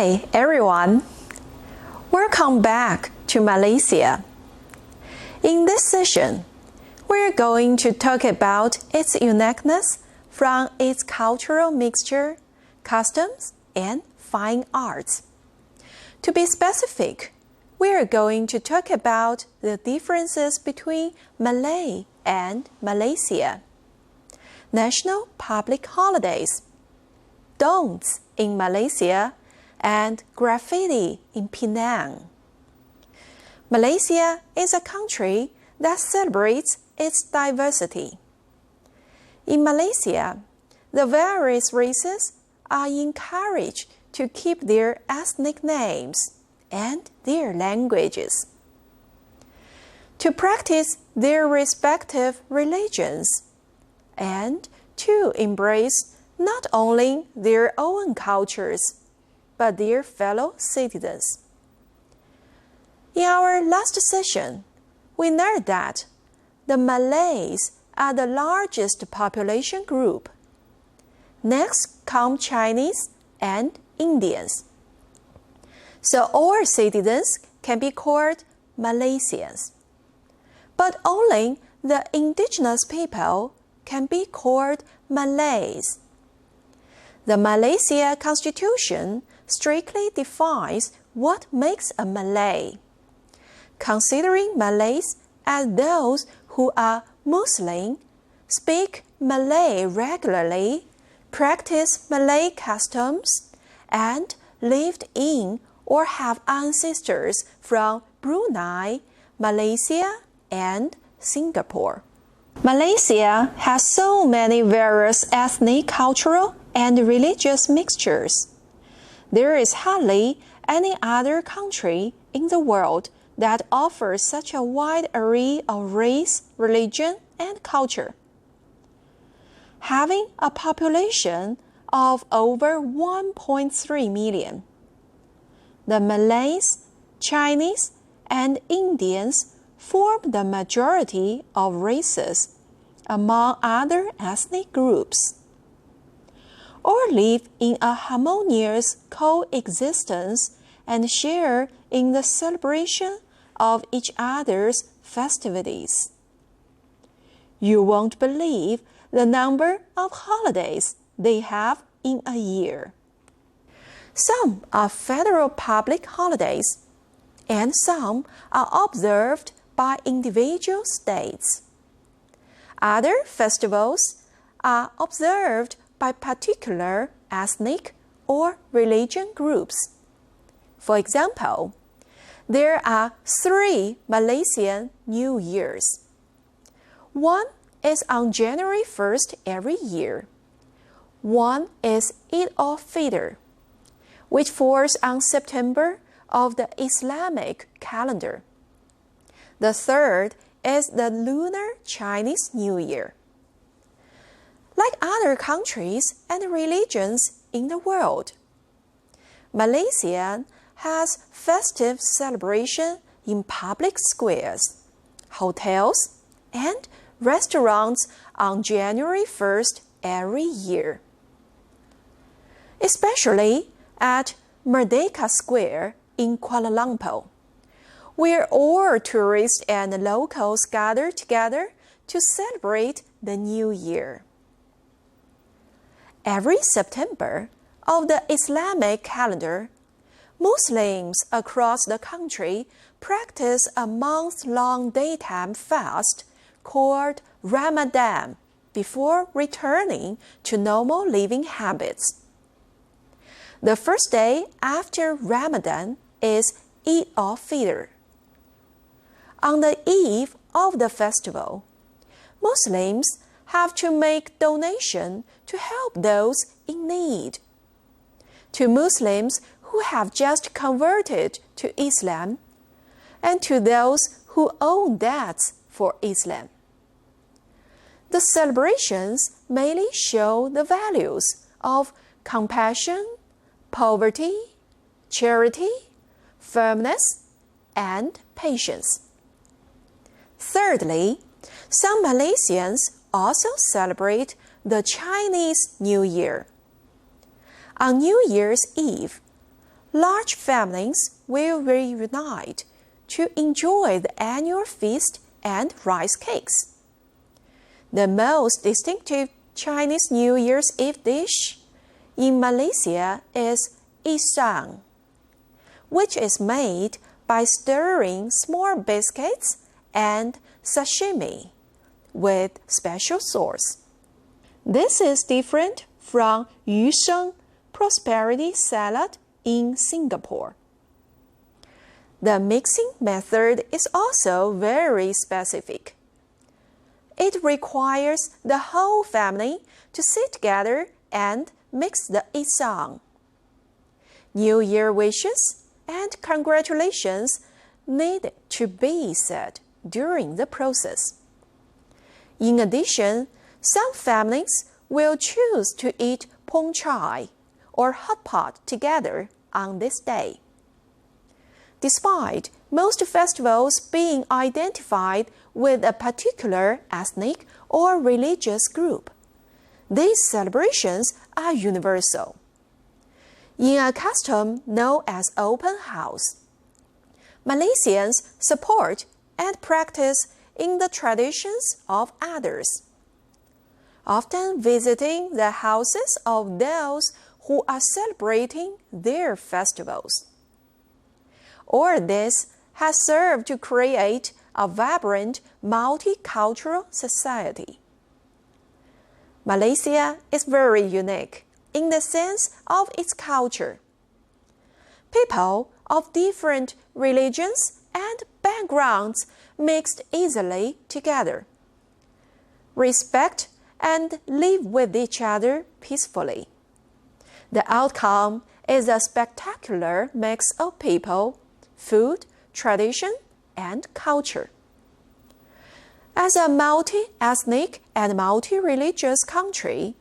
Hi everyone! Welcome back to Malaysia. In this session, we're going to talk about its uniqueness from its cultural mixture, customs, and fine arts. To be specific, we're going to talk about the differences between Malay and Malaysia, national public holidays, don'ts in Malaysia, and graffiti in Penang. Malaysia is a country that celebrates its diversity. In Malaysia, the various races are encouraged to keep their ethnic names and their languages, to practice their respective religions, and to embrace not only their own cultures, but their fellow citizens. In our last session, we learned that the Malays are the largest population group. Next come Chinese and Indians. So all citizens can be called Malaysians, but only the indigenous people can be called Malays. The Malaysia Constitution strictly defines what makes a Malay, considering Malays as those who are Muslim, speak Malay regularly, practice Malay customs, and lived in or have ancestors from Brunei, Malaysia, and Singapore. Malaysia has so many various ethnic, cultural, and religious mixtures. There is hardly any other country in the world that offers such a wide array of race, religion, and culture. Having a population of over 1.3 million, the Malays, Chinese, and Indians form the majority of races among other ethnic groups, or live in a harmonious coexistence and share in the celebration of each other's festivities. You won't believe the number of holidays they have in a year. Some are federal public holidays, and some are observed by individual states. Other festivals are observed by particular ethnic or religion groups. For example, there are 3 Malaysian New Years. One is on January 1st every year. One is Eid al-Fitr, which falls on September of the Islamic calendar. The third is the Lunar Chinese New Year. Like other countries and religions in the world, Malaysia has festive celebration in public squares, hotels, and restaurants on January 1st every year. Especially at Merdeka Square in Kuala Lumpur, where all tourists and locals gather together to celebrate the New Year. Every September of the Islamic calendar, Muslims across the country practice a month-long daytime fast called Ramadan before returning to normal living habits. The first day after Ramadan is Eid al-Fitr. On the eve of the festival, Muslims have to make donation to help those in need. To Muslims who have just converted to Islam, and to those who owe debts for Islam. The celebrations mainly show the values of compassion, poverty, charity, firmness, and patience. Thirdly, some Malaysians also celebrate the Chinese New Year. On New Year's Eve, large families will reunite to enjoy the annual feast and rice cakes. The most distinctive Chinese New Year's Eve dish in Malaysia is pisang, which is made by stirring small biscuits and sashimi with special sauce. This is different from yu sheng, prosperity salad in Singapore. The mixing method is also very specific. It requires the whole family to sit together and mix the pisang. New Year wishes and congratulations need to be said during the process. In addition, some families will choose to eat pong chai or hot pot together on this day. Despite most festivals being identified with a particular ethnic or religious group, these celebrations are universal. In a custom known as open house, Malaysians support and practice in the traditions of others, often visiting the houses of those who are celebrating their festivals. All this has served to create a vibrant, multicultural society. Malaysia is very unique in the sense of its culture. People of different religions and backgrounds mixed easily together, respect and live with each other peacefully. The outcome is a spectacular mix of people, food, tradition, and culture. As a multi-ethnic and multi-religious country,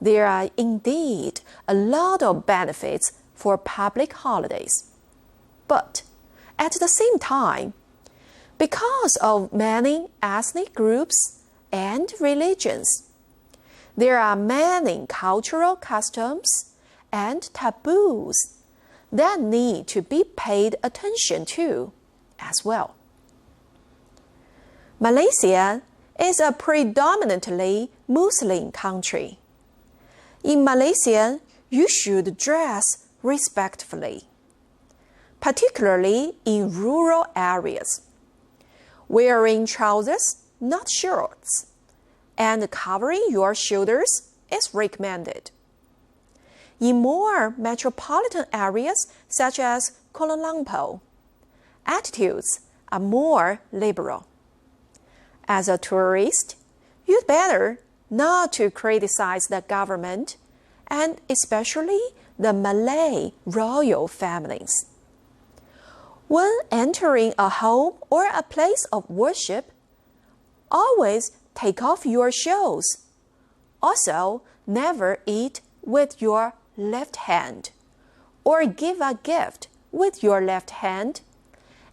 there are indeed a lot of benefits for public holidays. But at the same time, because of many ethnic groups and religions, there are many cultural customs and taboos that need to be paid attention to as well. Malaysia is a predominantly Muslim country. In Malaysia, you should dress respectfully, particularly in rural areas. Wearing trousers, not shorts, and covering your shoulders is recommended. In more metropolitan areas such as Kuala Lumpur, attitudes are more liberal. As a tourist, you'd better not to criticize the government and especially the Malay royal families. When entering a home or a place of worship, always take off your shoes. Also, never eat with your left hand or give a gift with your left hand,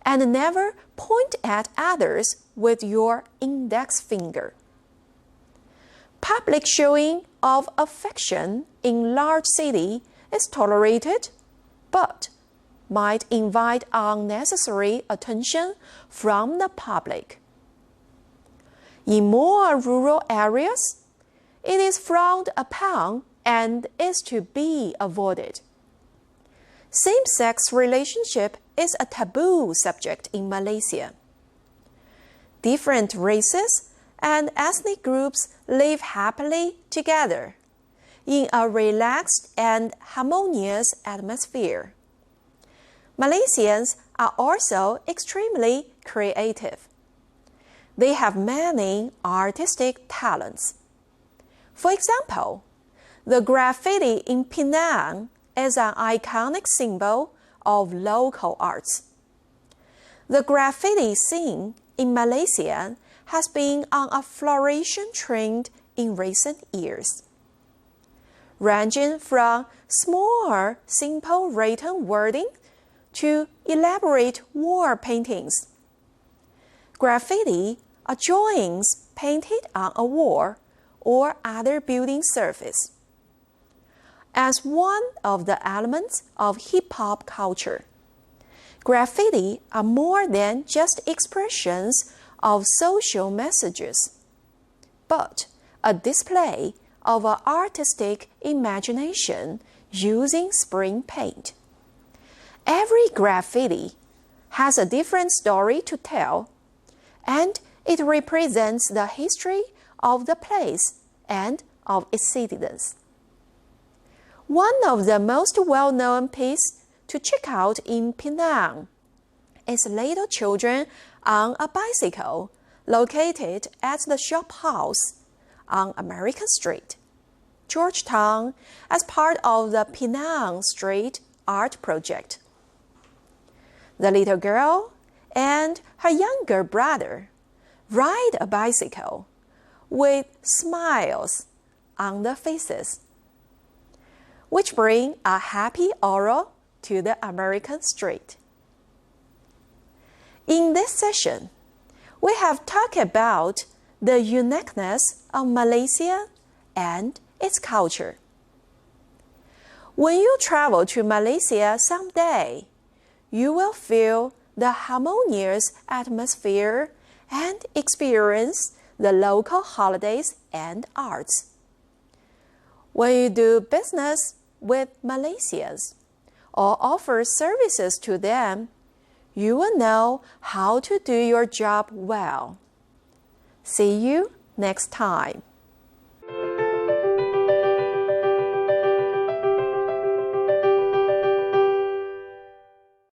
and never point at others with your index finger. Public showing of affection in large city is tolerated, but might invite unnecessary attention from the public. In more rural areas, it is frowned upon and is to be avoided. Same-sex relationship is a taboo subject in Malaysia. Different races and ethnic groups live happily together in a relaxed and harmonious atmosphere. Malaysians are also extremely creative. They have many artistic talents. For example, the graffiti in Penang is an iconic symbol of local arts. The graffiti scene in Malaysia has been on a flourishing trend in recent years. Ranging from small, simple written wording to elaborate wall paintings. Graffiti are drawings painted on a wall or other building surface. as one of the elements of hip-hop culture. Graffiti are more than just expressions of social messages, but a display of an artistic imagination using spray paint. Every graffiti has a different story to tell, and it represents the history of the place and of its citizens. One of the most well-known pieces to check out in Penang is little children on a bicycle located at the shop house on American Street, Georgetown, as part of the Penang Street Art Project. The little girl and her younger brother ride a bicycle with smiles on their faces, which bring a happy aura to the American street. In this session, we have talked about the uniqueness of Malaysia and its culture. When you travel to Malaysia someday, you will feel the harmonious atmosphere and experience the local holidays and arts. When you do business with Malaysians or offer services to them, you will know how to do your job well. See you next time.